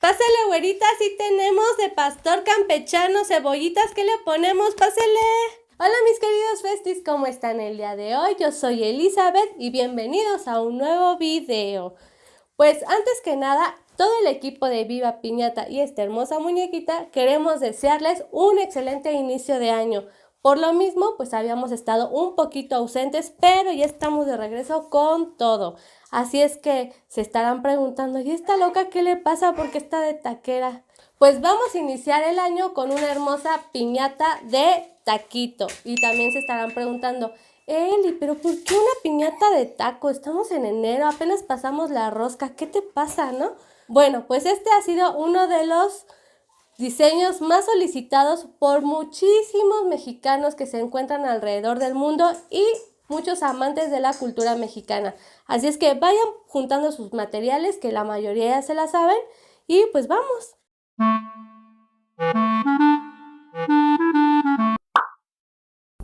Pásale, güerita, sí tenemos de pastor campechano, cebollitas, ¿qué le ponemos? Pásale. Hola mis queridos festis, ¿cómo están el día de hoy? Yo soy Elizabeth y bienvenidos a un nuevo video. Pues antes que nada, todo el equipo de Viva Piñata y esta hermosa muñequita queremos desearles un excelente inicio de año. Por lo mismo, pues habíamos estado un poquito ausentes, pero ya estamos de regreso con todo. Así es que se estarán preguntando, ¿y esta loca qué le pasa? ¿Por qué está de taquera? Pues vamos a iniciar el año con una hermosa piñata de taquito. Y también se estarán preguntando, Eli, ¿pero por qué una piñata de taco? Estamos en enero, apenas pasamos la rosca, ¿qué te pasa, no? Bueno, pues este ha sido uno de los diseños más solicitados por muchísimos mexicanos que se encuentran alrededor del mundo y muchos amantes de la cultura mexicana. Así es que vayan juntando sus materiales, que la mayoría ya se la saben, y pues vamos.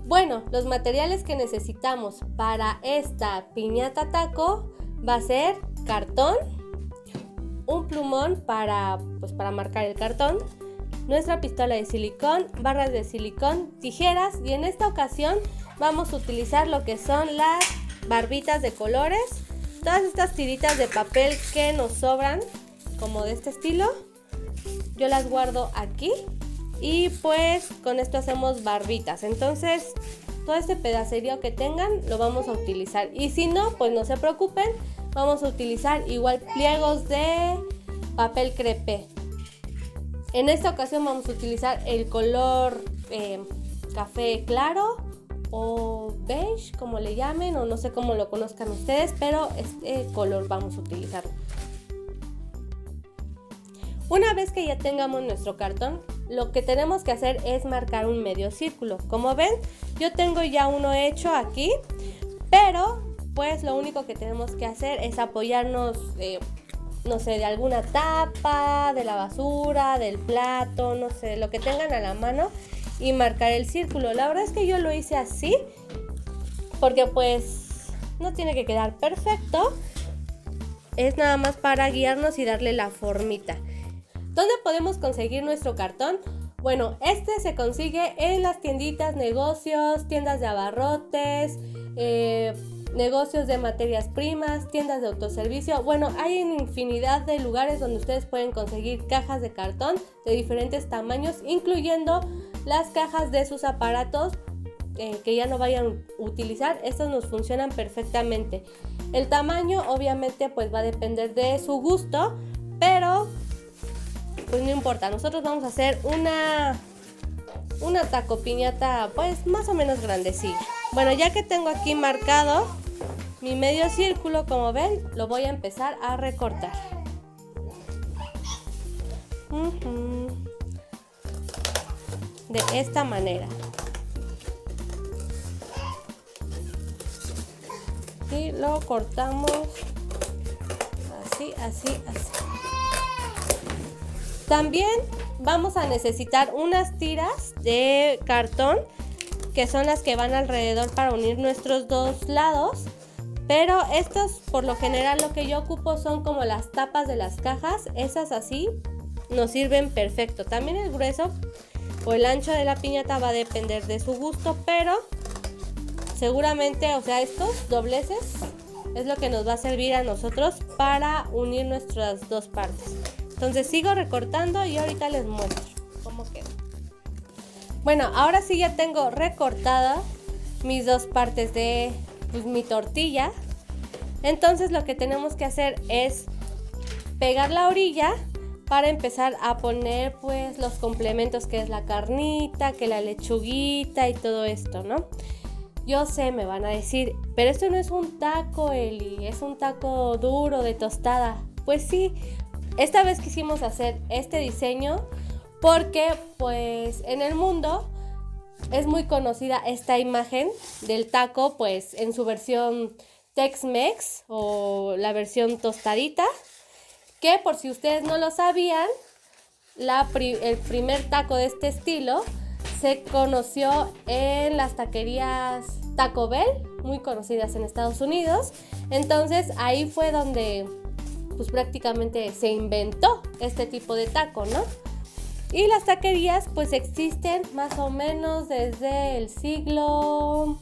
Bueno, los materiales que necesitamos para esta piñata taco va a ser cartón, un plumón para marcar el cartón, nuestra pistola de silicón, barras de silicón, tijeras, y en esta ocasión vamos a utilizar lo que son las barbitas de colores, todas estas tiritas de papel que nos sobran, como de este estilo, yo las guardo aquí y pues con esto hacemos barbitas. Entonces todo este pedacerío que tengan lo vamos a utilizar, y si no, pues no se preocupen, vamos a utilizar igual pliegos de papel crepé. En esta ocasión vamos a utilizar el color café claro o beige, como le llamen, o no sé cómo lo conozcan ustedes, pero este color vamos a utilizarlo. Una vez que ya tengamos nuestro cartón, lo que tenemos que hacer es marcar un medio círculo. Como ven, yo tengo ya uno hecho aquí, pero pues lo único que tenemos que hacer es apoyarnos, no sé, de alguna tapa, de la basura, del plato, no sé, lo que tengan a la mano, y marcar el círculo. La verdad es que yo lo hice así porque pues no tiene que quedar perfecto, es nada más para guiarnos y darle la formita. ¿Dónde podemos conseguir nuestro cartón? Bueno, este se consigue en las tienditas, negocios, tiendas de abarrotes, negocios de materias primas, tiendas de autoservicio. Bueno, hay una infinidad de lugares donde ustedes pueden conseguir cajas de cartón de diferentes tamaños, incluyendo las cajas de sus aparatos que ya no vayan a utilizar. Estos nos funcionan perfectamente. El tamaño obviamente pues va a depender de su gusto, pero pues no importa, nosotros vamos a hacer una taco piñata pues más o menos grandecilla. Bueno, ya que tengo aquí marcado mi medio círculo, como ven, lo voy a empezar a recortar. De esta manera. Y lo cortamos así, así, así. También vamos a necesitar unas tiras de cartón, que son las que van alrededor para unir nuestros dos lados. Pero estos, por lo general, lo que yo ocupo son como las tapas de las cajas. Esas así nos sirven perfecto. También el grueso o el ancho de la piñata va a depender de su gusto, pero seguramente, o sea, estos dobleces es lo que nos va a servir a nosotros para unir nuestras dos partes. Entonces sigo recortando y ahorita les muestro cómo queda. Bueno, ahora sí ya tengo recortada mis dos partes de mi tortilla. Entonces lo que tenemos que hacer es pegar la orilla para empezar a poner pues los complementos, que es la carnita, que la lechuguita y todo esto, ¿no? Yo sé, me van a decir, pero esto no es un taco, Eli, es un taco duro de tostada. Pues sí, esta vez quisimos hacer este diseño porque pues en el mundo es muy conocida esta imagen del taco, pues en su versión Tex-Mex o la versión tostadita, que por si ustedes no lo sabían, el primer taco de este estilo se conoció en las taquerías Taco Bell, muy conocidas en Estados Unidos. Entonces ahí fue donde pues prácticamente se inventó este tipo de taco, ¿no? Y las taquerías pues existen más o menos desde el siglo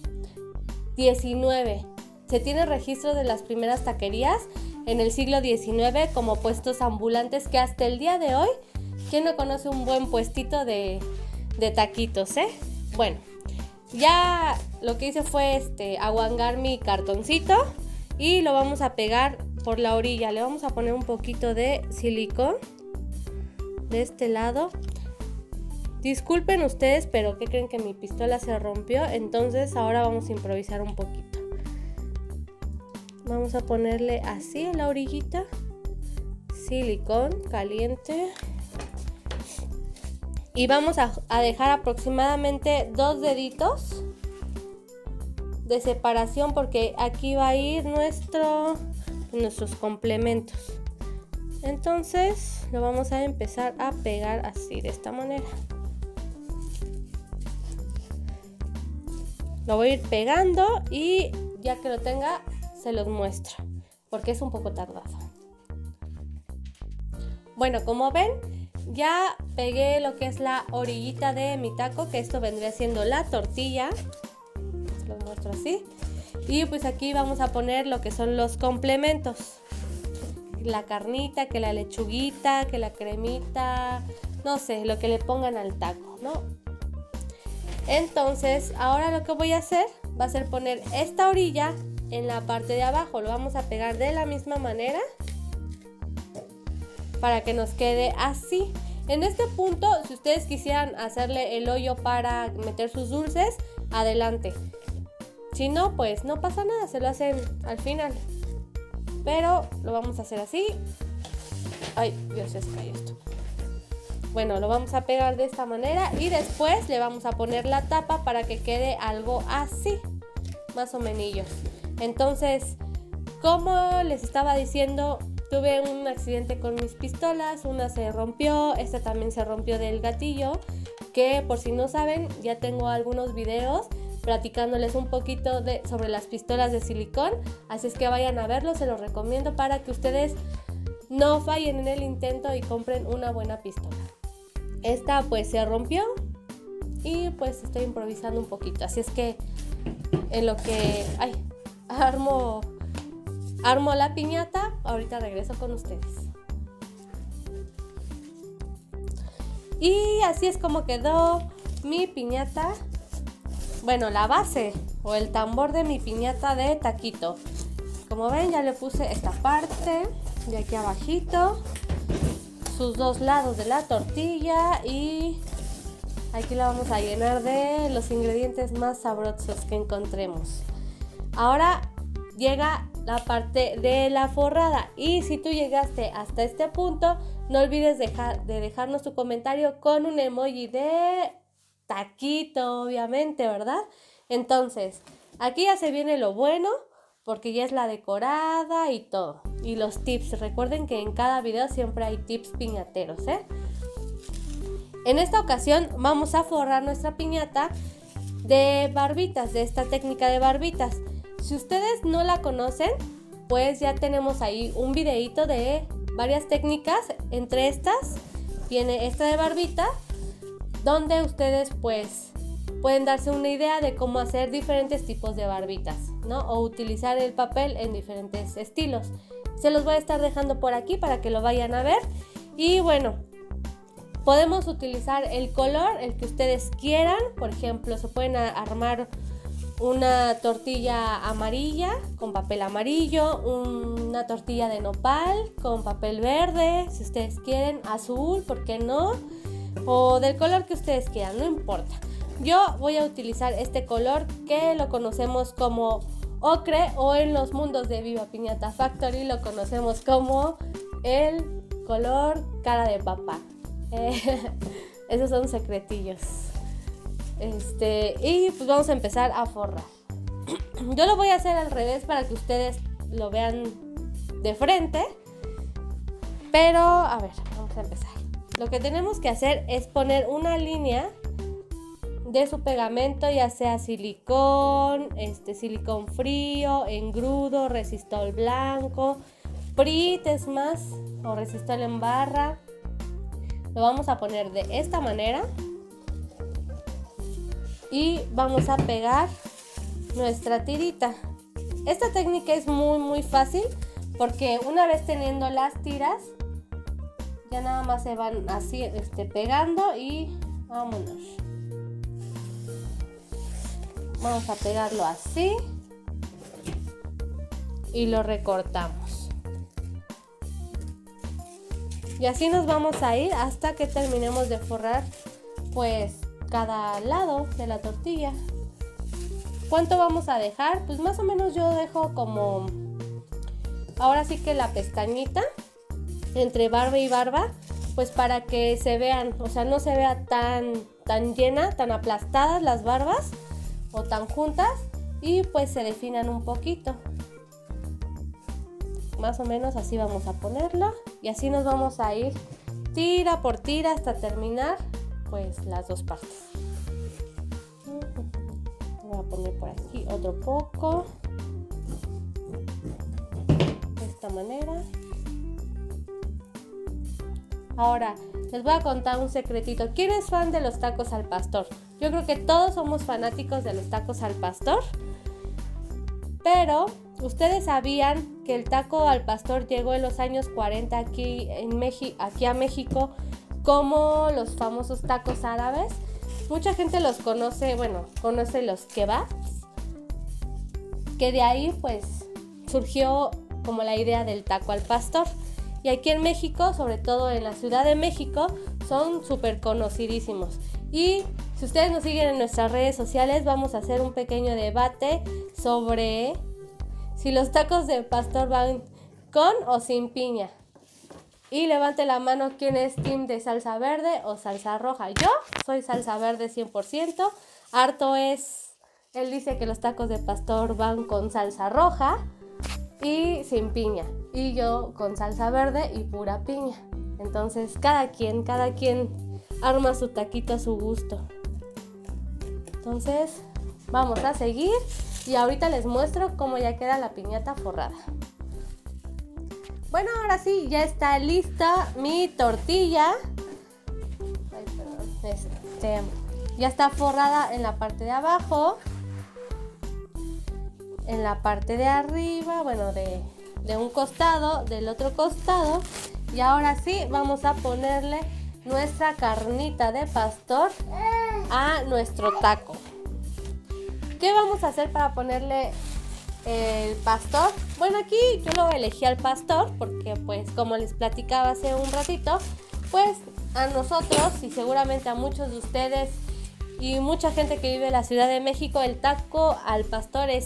XIX. Se tiene registro de las primeras taquerías en el siglo XIX como puestos ambulantes que hasta el día de hoy, ¿quién no conoce un buen puestito de taquitos, eh? Bueno, ya lo que hice fue aguangar mi cartoncito y lo vamos a pegar por la orilla. Le vamos a poner un poquito de silicón de este lado. Disculpen ustedes, pero ¿qué creen? Que mi pistola se rompió, entonces ahora vamos a improvisar un poquito. Vamos a ponerle así en la orillita silicón caliente y vamos a dejar aproximadamente 2 deditos de separación porque aquí va a ir nuestros complementos. Entonces lo vamos a empezar a pegar así, de esta manera. Lo voy a ir pegando y ya que lo tenga se los muestro porque es un poco tardado. Bueno, como ven, ya pegué lo que es la orillita de mi taco, que esto vendría siendo la tortilla. Lo muestro así. Y pues aquí vamos a poner lo que son los complementos. La carnita, que la lechuguita, que la cremita, no sé, lo que le pongan al taco, ¿no? Entonces, ahora lo que voy a hacer va a ser poner esta orilla en la parte de abajo. Lo vamos a pegar de la misma manera para que nos quede así. En este punto, si ustedes quisieran hacerle el hoyo para meter sus dulces, adelante. Si no, pues no pasa nada, se lo hacen al final. Pero lo vamos a hacer así. Ay, Dios, se cayó esto. Bueno, lo vamos a pegar de esta manera y después le vamos a poner la tapa para que quede algo así, más o menos. Entonces, como les estaba diciendo, tuve un accidente con mis pistolas, una se rompió, esta también se rompió del gatillo, que por si no saben, ya tengo algunos videos platicándoles un poquito sobre las pistolas de silicón, así es que vayan a verlos, se los recomiendo para que ustedes no fallen en el intento y compren una buena pistola. Esta pues se rompió y pues estoy improvisando un poquito, así es que en lo que armo la piñata, ahorita regreso con ustedes. Y así es como quedó mi piñata. Bueno, la base o el tambor de mi piñata de taquito. Como ven, ya le puse esta parte de aquí abajito, sus 2 lados de la tortilla y aquí la vamos a llenar de los ingredientes más sabrosos que encontremos. Ahora llega la parte de la forrada y si tú llegaste hasta este punto, no olvides de dejarnos tu comentario con un emoji de taquito, obviamente, ¿verdad? Entonces, aquí ya se viene lo bueno, porque ya es la decorada y todo. Y los tips, recuerden que en cada video siempre hay tips piñateros, ¿eh? En esta ocasión vamos a forrar nuestra piñata de barbitas, de esta técnica de barbitas. Si ustedes no la conocen, pues ya tenemos ahí un videito de varias técnicas. Entre estas viene esta de barbita, donde ustedes pues pueden darse una idea de cómo hacer diferentes tipos de barbitas, ¿no? O utilizar el papel en diferentes estilos. Se los voy a estar dejando por aquí para que lo vayan a ver. Y bueno, podemos utilizar el color, el que ustedes quieran. Por ejemplo, se pueden armar una tortilla amarilla con papel amarillo, una tortilla de nopal con papel verde, si ustedes quieren, azul, ¿por qué no? O del color que ustedes quieran, no importa. Yo voy a utilizar este color que lo conocemos como ocre, o en los mundos de Viva Piñata Factory lo conocemos como el color cara de papá. Esos son secretillos. Y pues vamos a empezar a forrar. Yo lo voy a hacer al revés para que ustedes lo vean de frente. Pero a ver, vamos a empezar. Lo que tenemos que hacer es poner una línea de su pegamento, ya sea silicón, silicón frío, engrudo, resistol blanco, Sprit es más, o Resistol en barra. Lo vamos a poner de esta manera y vamos a pegar nuestra tirita. Esta técnica es muy fácil porque una vez teniendo las tiras ya nada más se van así pegando y vámonos. Vamos a pegarlo así y lo recortamos. Y así nos vamos a ir hasta que terminemos de forrar pues cada lado de la tortilla. ¿Cuánto vamos a dejar? Pues más o menos yo dejo como, ahora sí que la pestañita entre barba y barba, pues para que se vean, o sea, no se vea tan llena, tan aplastadas las barbas o tan juntas, y pues se definan un poquito. Más o menos así vamos a ponerlo y así nos vamos a ir tira por tira hasta terminar pues las dos partes. Voy a poner por aquí otro poco de esta manera. Ahora les voy a contar un secretito. ¿Quién es fan de los tacos al pastor? Yo creo que todos somos fanáticos de los tacos al pastor, pero ¿ustedes sabían que el taco al pastor llegó en los años 40 aquí a México como los famosos tacos árabes? Mucha gente los conoce, conoce los kebabs, que de ahí pues surgió como la idea del taco al pastor. Y aquí en México, sobre todo en la Ciudad de México, son súper conocidísimos. Y si ustedes nos siguen en nuestras redes sociales, vamos a hacer un pequeño debate sobre si los tacos de pastor van con o sin piña. Y levante la mano quién es team de salsa verde o salsa roja. Yo soy salsa verde 100%. Harto él dice que los tacos de pastor van con salsa roja y sin piña. Y yo con salsa verde y pura piña. Entonces cada quien arma su taquito a su gusto. Entonces vamos a seguir y ahorita les muestro cómo ya queda la piñata forrada. Bueno, ahora sí, ya está lista mi tortilla. Ay, perdón. Ya está forrada en la parte de abajo, en la parte de arriba, de un costado, del otro costado. Y ahora sí, vamos a ponerle nuestra carnita de pastor a nuestro taco. ¿Qué vamos a hacer para ponerle el pastor? Bueno, aquí yo lo elegí al pastor porque pues como les platicaba hace un ratito, pues a nosotros y seguramente a muchos de ustedes y mucha gente que vive en la Ciudad de México, el taco al pastor es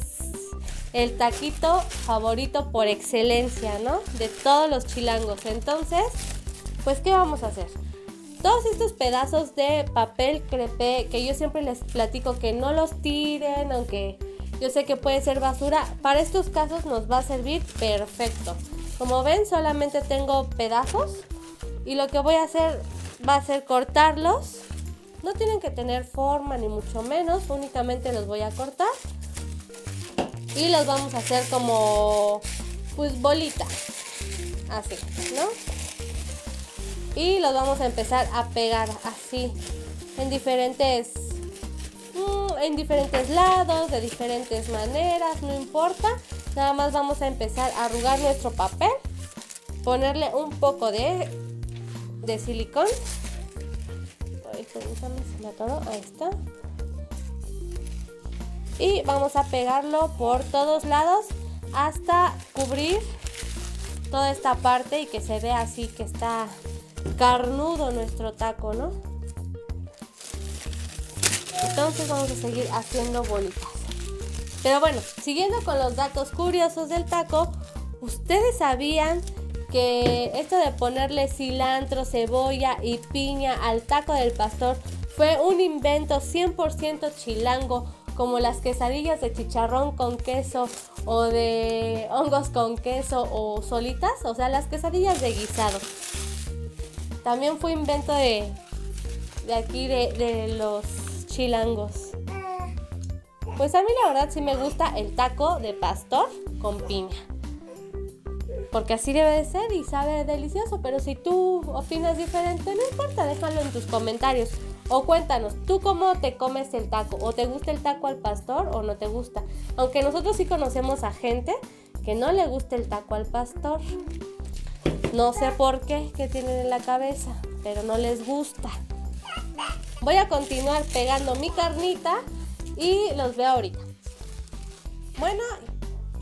el taquito favorito por excelencia, ¿no? De todos los chilangos. Entonces, pues ¿qué vamos a hacer? Todos estos pedazos de papel crepé que yo siempre les platico que no los tiren, aunque yo sé que puede ser basura, para estos casos nos va a servir perfecto. Como ven, solamente tengo pedazos y lo que voy a hacer va a ser cortarlos. No tienen que tener forma ni mucho menos, únicamente los voy a cortar y los vamos a hacer como pues bolita, así, ¿no? Y los vamos a empezar a pegar así en diferentes lados, de diferentes maneras, no importa. Nada más vamos a empezar a arrugar nuestro papel, ponerle un poco de silicón. Ay, permítame, se me atoró. Ahí está. Y vamos a pegarlo por todos lados hasta cubrir toda esta parte y que se vea así que está carnudo nuestro taco, ¿no? Entonces vamos a seguir haciendo bolitas. Pero bueno, siguiendo con los datos curiosos del taco, ¿ustedes sabían que esto de ponerle cilantro, cebolla y piña al taco del pastor fue un invento 100% chilango, como las quesadillas de chicharrón con queso o de hongos con queso o solitas? O sea, las quesadillas de guisado. También fue invento de aquí, de los chilangos. Pues a mí la verdad sí me gusta el taco de pastor con piña. porque así debe de ser y sabe delicioso. Pero si tú opinas diferente, no importa, déjalo en tus comentarios. O cuéntanos, ¿tú cómo te comes el taco? ¿O te gusta el taco al pastor o no te gusta? Aunque nosotros sí conocemos a gente que no le gusta el taco al pastor. No sé por qué, qué tienen en la cabeza, pero no les gusta. Voy a continuar pegando mi carnita y los veo ahorita.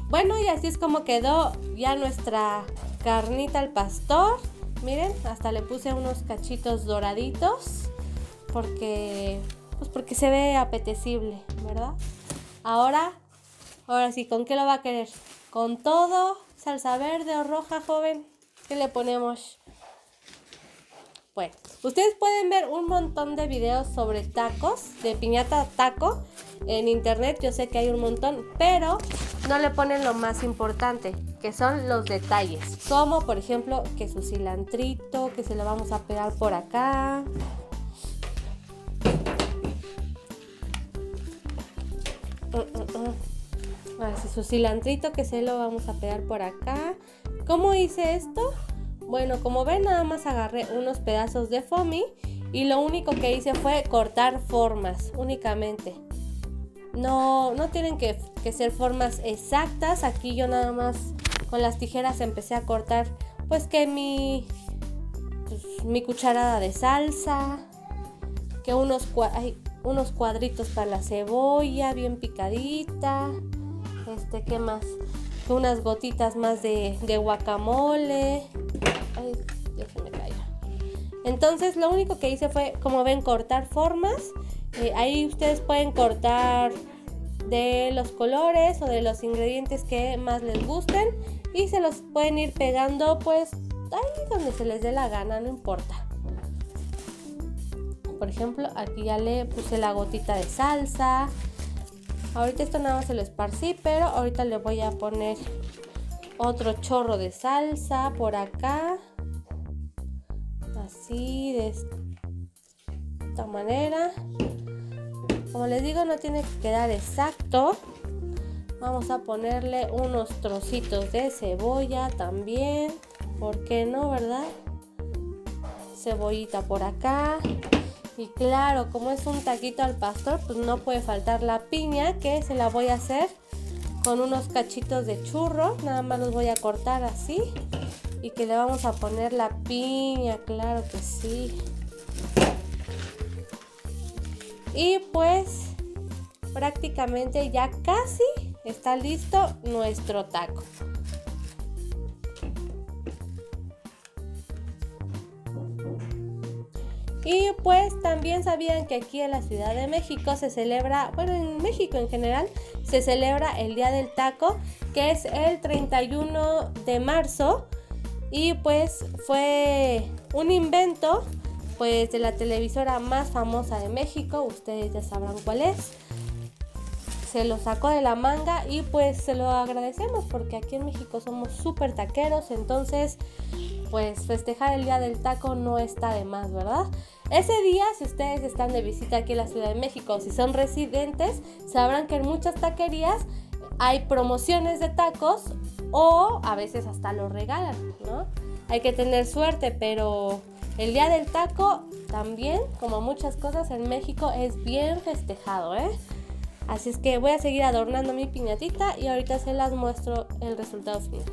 Bueno, y así es como quedó ya nuestra carnita al pastor. Miren, hasta le puse unos cachitos doraditos porque se ve apetecible, ¿verdad? Ahora sí, ¿con qué lo va a querer? ¿Con todo? ¿Salsa verde o roja, joven? ¿Qué le ponemos? Bueno, ustedes pueden ver un montón de videos sobre tacos, de piñata taco, en internet. Yo sé que hay un montón, pero no le ponen lo más importante, que son los detalles. Como, por ejemplo, que su cilantrito, que se lo vamos a pegar por acá. Así, su cilantrito, que se lo vamos a pegar por acá. ¿Cómo hice esto? Bueno, como ven, nada más agarré unos pedazos de foamy y lo único que hice fue cortar formas únicamente. No tienen que ser formas exactas. Aquí yo nada más con las tijeras empecé a cortar pues que mi cucharada de salsa, que unos cuadritos para la cebolla bien picadita, ¿qué más? Que unas gotitas más de guacamole. Ay, ya se me cayó. Entonces lo único que hice fue, como ven, cortar formas. Ahí ustedes pueden cortar de los colores o de los ingredientes que más les gusten y se los pueden ir pegando pues ahí donde se les dé la gana, no importa. Por ejemplo, aquí ya le puse la gotita de salsa. Ahorita esto nada más se lo esparcí, pero ahorita le voy a poner otro chorro de salsa por acá. Así, de esta manera. Como les digo, no tiene que quedar exacto. Vamos a ponerle unos trocitos de cebolla también. ¿Por qué no, verdad? Cebollita por acá. Y claro, como es un taquito al pastor, pues no puede faltar la piña, que se la voy a hacer con unos cachitos de churro. Nada más los voy a cortar así. Y que le vamos a poner la piña, claro que sí. Y pues prácticamente ya casi está listo nuestro taco. Y pues también sabían que aquí en la Ciudad de México se celebra, bueno, en México en general, se celebra el Día del Taco, que es el 31 de marzo. Y pues fue un invento pues de la televisora más famosa de México, ustedes ya sabrán cuál es. Se lo sacó de la manga y pues se lo agradecemos porque aquí en México somos súper taqueros, entonces pues festejar el Día del Taco no está de más, ¿verdad? Ese día, si ustedes están de visita aquí en la Ciudad de México, si son residentes, sabrán que en muchas taquerías hay promociones de tacos o a veces hasta los regalan, ¿no? Hay que tener suerte, pero el Día del Taco también, como muchas cosas en México, es bien festejado, ¿eh? Así es que voy a seguir adornando mi piñatita y ahorita se las muestro el resultado final.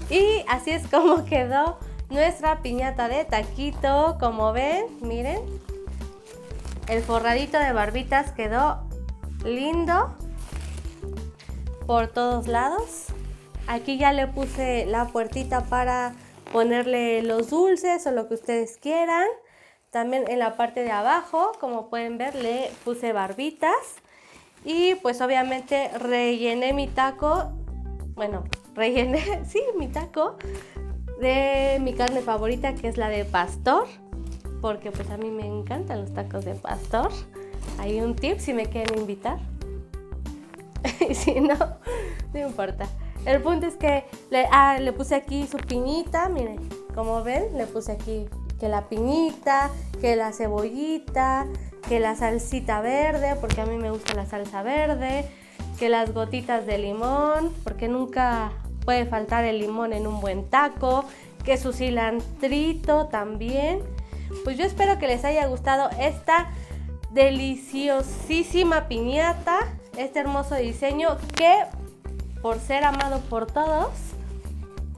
Y así es como quedó nuestra piñata de taquito. Como ven, miren, el forradito de barbitas quedó lindo por todos lados. Aquí ya le puse la puertita para ponerle los dulces o lo que ustedes quieran. También en la parte de abajo, como pueden ver, le puse barbitas. Y pues obviamente rellené mi taco. Bueno, mi taco de mi carne favorita, que es la de pastor. Porque pues a mí me encantan los tacos de pastor. Hay un tip si me quieren invitar. Y si no, no importa. El punto es que le puse aquí su piñita. Miren, como ven, le puse aquí que la piñita, que la cebollita, que la salsita verde, porque a mí me gusta la salsa verde, que las gotitas de limón, porque nunca puede faltar el limón en un buen taco, que su cilantrito también. Pues yo espero que les haya gustado esta deliciosísima piñata, este hermoso diseño que, por ser amado por todos,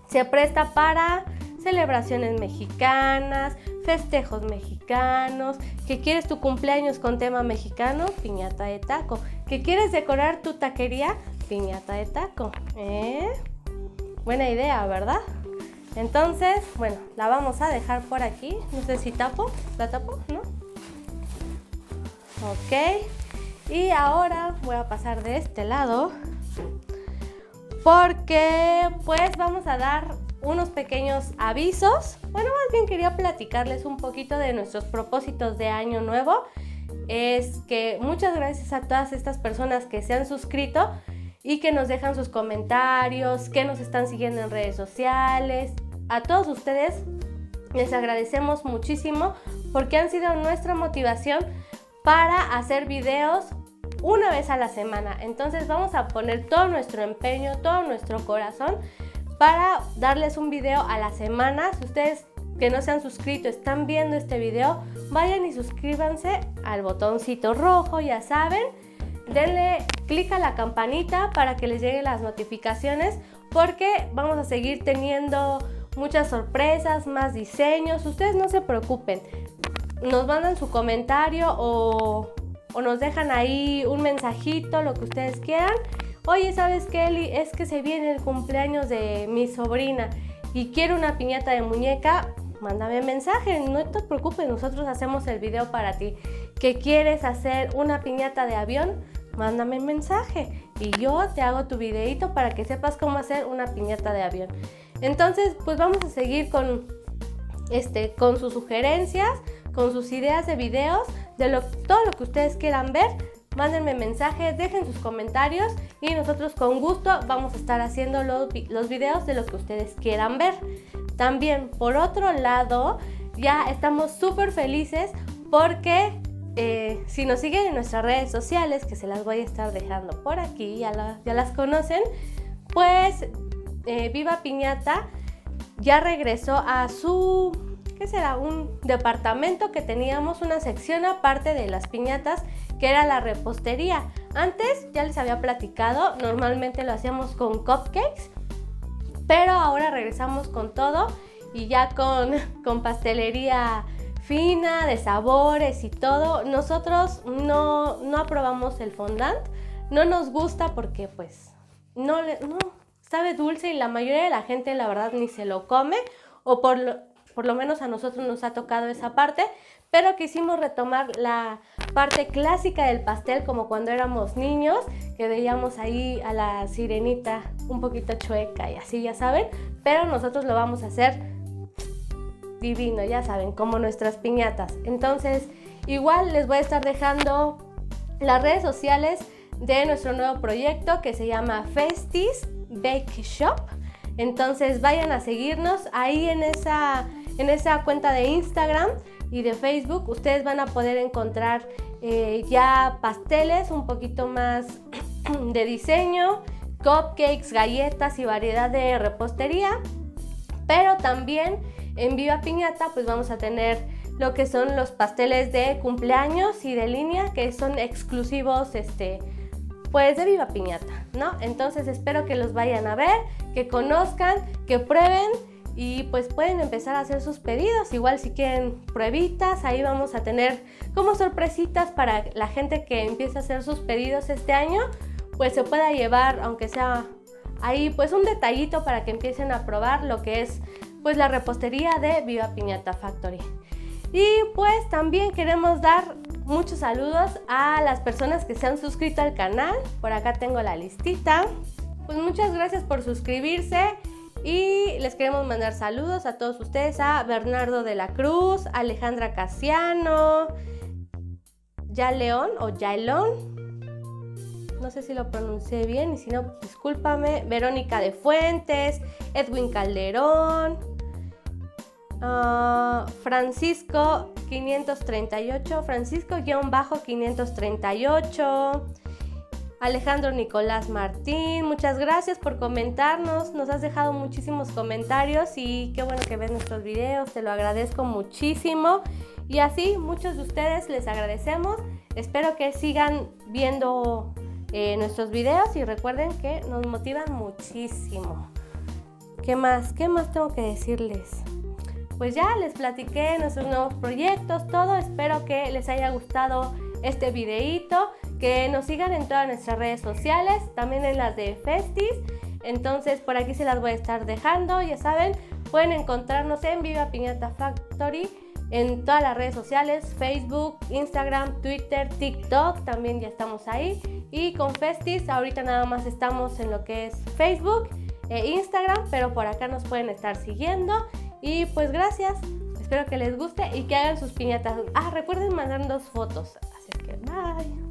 se presta para celebraciones mexicanas, festejos mexicanos, que quieres tu cumpleaños con tema mexicano, piñata de taco, que quieres decorar tu taquería, piñata de taco. Buena idea, ¿verdad? Entonces, bueno, la vamos a dejar por aquí. No sé si tapo, ¿la tapo? ¿No? Ok. Y ahora voy a pasar de este lado porque pues vamos a dar unos pequeños avisos. Bueno, más bien quería platicarles un poquito de nuestros propósitos de año nuevo. Es que muchas gracias a todas estas personas que se han suscrito y que nos dejan sus comentarios, que nos están siguiendo en redes sociales. A todos ustedes les agradecemos muchísimo porque han sido nuestra motivación para hacer videos una vez a la semana. Entonces vamos a poner todo nuestro empeño, todo nuestro corazón para darles un video a la semana. Si ustedes que no se han suscrito están viendo este video, vayan y suscríbanse al botoncito rojo, ya saben. Denle clic a la campanita para que les lleguen las notificaciones porque vamos a seguir teniendo muchas sorpresas, más diseños. Ustedes no se preocupen, nos mandan su comentario o nos dejan ahí un mensajito, lo que ustedes quieran. Oye, ¿sabes qué, Eli? Es que se viene el cumpleaños de mi sobrina y quiero una piñata de muñeca. Mándame mensaje, no te preocupes, nosotros hacemos el video para ti. ¿Que quieres hacer una piñata de avión? Mándame mensaje y yo te hago tu videito para que sepas cómo hacer una piñata de avión. Entonces, pues vamos a seguir con sus sugerencias, con sus ideas de videos, todo lo que ustedes quieran ver. Mándenme mensajes, dejen sus comentarios y nosotros con gusto vamos a estar haciendo los videos de lo que ustedes quieran ver. También, por otro lado, ya estamos súper felices porque si nos siguen en nuestras redes sociales, que se las voy a estar dejando por aquí, ya las conocen, pues Viva Piñata ya regresó a su, ¿qué será? Un departamento que teníamos, una sección aparte de las piñatas, que era la repostería. Antes ya les había platicado, normalmente lo hacíamos con cupcakes, pero ahora regresamos con todo y ya con pastelería fina, de sabores y todo. Nosotros no aprobamos el fondant, no nos gusta porque pues no sabe dulce y la mayoría de la gente la verdad ni se lo come, o por lo menos a nosotros nos ha tocado esa parte, pero quisimos retomar la parte clásica del pastel como cuando éramos niños, que veíamos ahí a la sirenita un poquito chueca y así, ya saben, pero nosotros lo vamos a hacer divino, ya saben, como nuestras piñatas. Entonces, igual les voy a estar dejando las redes sociales de nuestro nuevo proyecto que se llama Festis Bake Shop. Entonces vayan a seguirnos ahí en esa cuenta de Instagram y de Facebook. Ustedes van a poder encontrar ya pasteles un poquito más de diseño, cupcakes, galletas y variedad de repostería. Pero también en Viva Piñata pues vamos a tener lo que son los pasteles de cumpleaños y de línea, que son exclusivos pues de Viva Piñata, ¿no? Entonces espero que los vayan a ver, que conozcan, que prueben y pues pueden empezar a hacer sus pedidos. Igual si quieren pruebitas, ahí vamos a tener como sorpresitas para la gente que empiece a hacer sus pedidos este año, pues se pueda llevar, aunque sea ahí pues un detallito para que empiecen a probar lo que es pues la repostería de Viva Piñata Factory. Y pues también queremos dar muchos saludos a las personas que se han suscrito al canal. Por acá tengo la listita. Pues muchas gracias por suscribirse y les queremos mandar saludos a todos ustedes, a Bernardo de la Cruz, Alejandra Casiano, Yaleón o Yaelón, no sé si lo pronuncié bien y si no, discúlpame, Verónica de Fuentes, Edwin Calderón, Francisco 538, Francisco-538, Alejandro Nicolás Martín, muchas gracias por comentarnos, nos has dejado muchísimos comentarios y qué bueno que ves nuestros videos, te lo agradezco muchísimo. Y así muchos de ustedes les agradecemos, espero que sigan viendo nuestros videos y recuerden que nos motivan muchísimo. ¿Qué más tengo que decirles? Pues ya les platiqué nuestros nuevos proyectos, todo, espero que les haya gustado este videíto, que nos sigan en todas nuestras redes sociales, también en las de Festis, entonces por aquí se las voy a estar dejando, ya saben, pueden encontrarnos en Viva Piñata Factory en todas las redes sociales, Facebook, Instagram, Twitter, TikTok, también ya estamos ahí, y con Festis ahorita nada más estamos en lo que es Facebook e Instagram, pero por acá nos pueden estar siguiendo, y pues gracias, espero que les guste y que hagan sus piñatas. Recuerden mandarnos fotos. Así que bye.